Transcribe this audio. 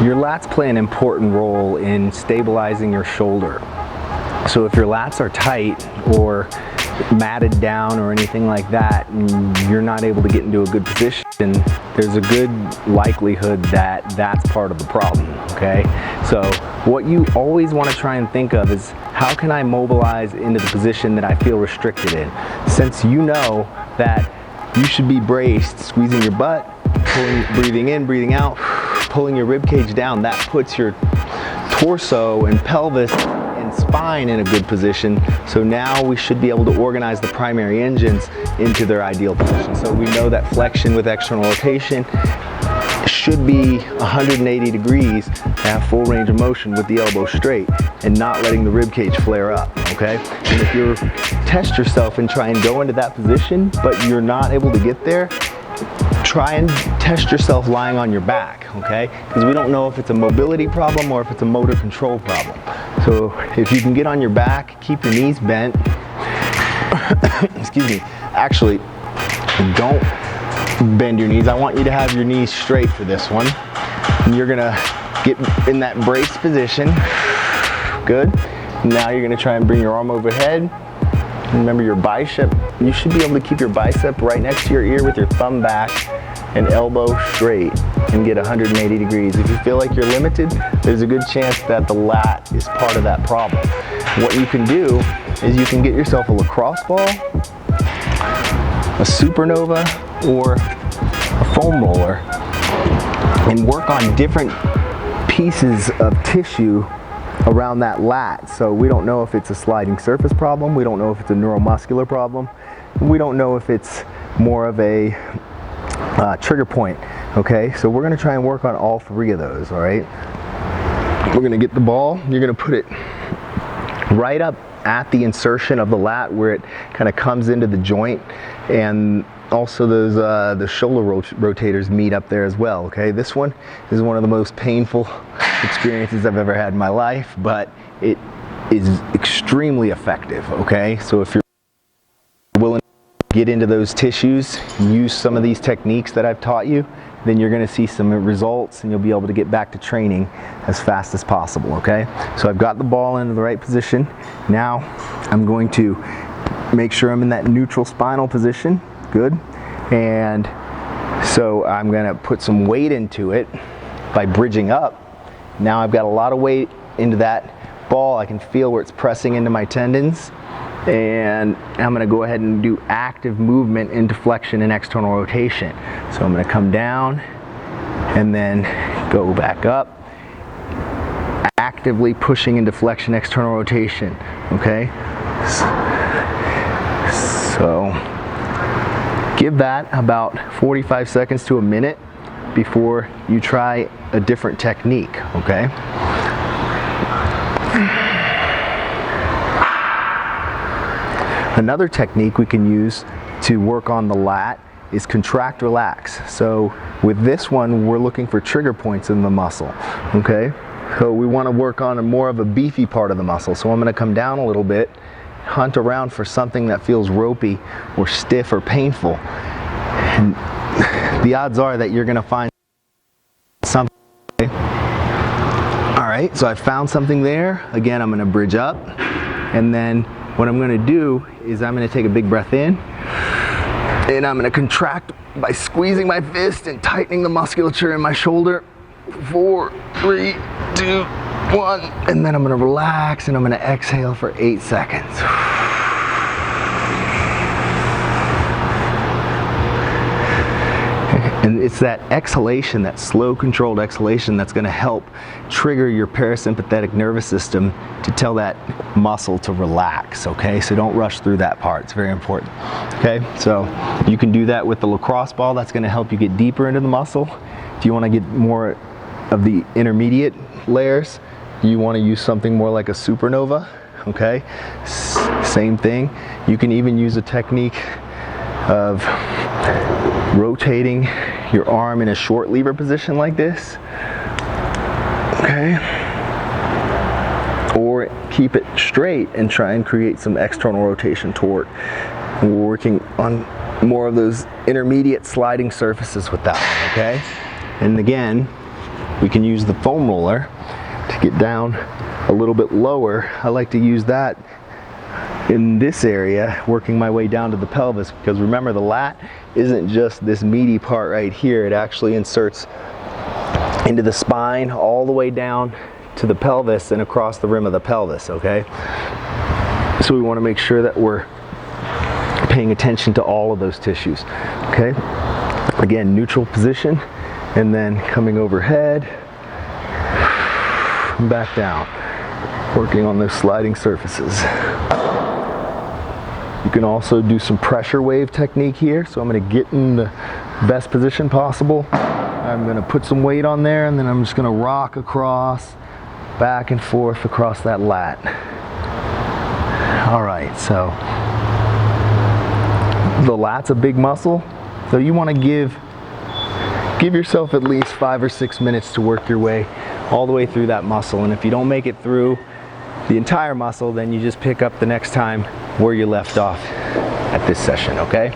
Your lats play an important role in stabilizing your shoulder. So if your lats are tight or matted down or anything like that, and you're not able to get into a good position, there's a good likelihood that that's part of the problem, okay? So what you always want to try and think of is, how can I mobilize into the position that I feel restricted in? Since you know that you should be braced, squeezing your butt, breathing in, breathing out, pulling your rib cage down, that puts your torso and pelvis and spine in a good position. So now we should be able to organize the primary engines into their ideal position. So we know that flexion with external rotation should be 180 degrees to have full range of motion with the elbow straight and not letting the rib cage flare up, okay? And if you test yourself and try and go into that position, but you're not able to get there, try and test yourself lying on your back, okay? Because we don't know if it's a mobility problem or if it's a motor control problem. So if you can get on your back, keep your knees bent. Excuse me. Actually, don't bend your knees. I want you to have your knees straight for this one. And you're gonna get in that braced position. Good. Now you're gonna try and bring your arm overhead. Remember your bicep, you should be able to keep your bicep right next to your ear with your thumb back and elbow straight and get 180 degrees. If you feel like you're limited, there's a good chance that the lat is part of that problem. What you can do is you can get yourself a lacrosse ball, a supernova, or a foam roller and work on different pieces of tissue around that lat. So we don't know if it's a sliding surface problem, we don't know if it's a neuromuscular problem, we don't know if it's more of a trigger point, okay? So we're gonna try and work on all three of those, all right? We're gonna get the ball, you're gonna put it right up at the insertion of the lat where it kind of comes into the joint, and also those the shoulder rotators meet up there as well, okay? This one is one of the most painful experiences I've ever had in my life, but it is extremely effective, okay? So if you're willing to get into those tissues, use some of these techniques that I've taught you, then you're gonna see some results and you'll be able to get back to training as fast as possible, okay? So I've got the ball into the right position. Now I'm going to make sure I'm in that neutral spinal position. Good. And so I'm gonna put some weight into it by bridging up. Now I've got a lot of weight into that ball. I can feel where it's pressing into my tendons, and I'm gonna go ahead and do active movement into flexion and external rotation. So I'm gonna come down and then go back up, actively pushing into flexion, external rotation, okay? So give that about 45 seconds to a minute before you try a different technique, okay? Another technique we can use to work on the lat is contract relax. So with this one, we're looking for trigger points in the muscle, okay? So we want to work on more of a beefy part of the muscle. So I'm going to come down a little bit, hunt around for something that feels ropey or stiff or painful. And the odds are that you're going to find something. All right, so I found something there. Again, I'm going to bridge up, and then what I'm going to do is I'm going to take a big breath in, and I'm going to contract by squeezing my fist and tightening the musculature in my shoulder. 4, 3, 2, 1, and then I'm going to relax and I'm going to exhale for 8 seconds. And it's that exhalation, that slow controlled exhalation, that's going to help trigger your parasympathetic nervous system to tell that muscle to relax, okay? So don't rush through that part, it's very important, okay? So you can do that with the lacrosse ball. That's going to help you get deeper into the muscle. If you want to get more of the intermediate layers, you want to use something more like a supernova, okay? Same thing. You can even use a technique of rotating your arm in a short lever position like this, okay? Or keep it straight and try and create some external rotation torque. We're working on more of those intermediate sliding surfaces with that one, okay? And again, We can use the foam roller to get down a little bit lower. I like to use that in this area, working my way down to the pelvis, because remember, the lat isn't just this meaty part right here. It actually inserts into the spine all the way down to the pelvis and across the rim of the pelvis, okay? So we want to make sure that we're paying attention to all of those tissues, okay? Again, neutral position, and then coming overhead and back down, working on those sliding surfaces. You can also do some pressure wave technique here. So I'm going to get in the best position possible. I'm going to put some weight on there, and then I'm just going to rock across, back and forth across that lat. All right, so the lat's a big muscle, so you want to give yourself at least 5 or 6 minutes to work your way all the way through that muscle. And if you don't make it through the entire muscle, then you just pick up the next time where you left off at this session, okay?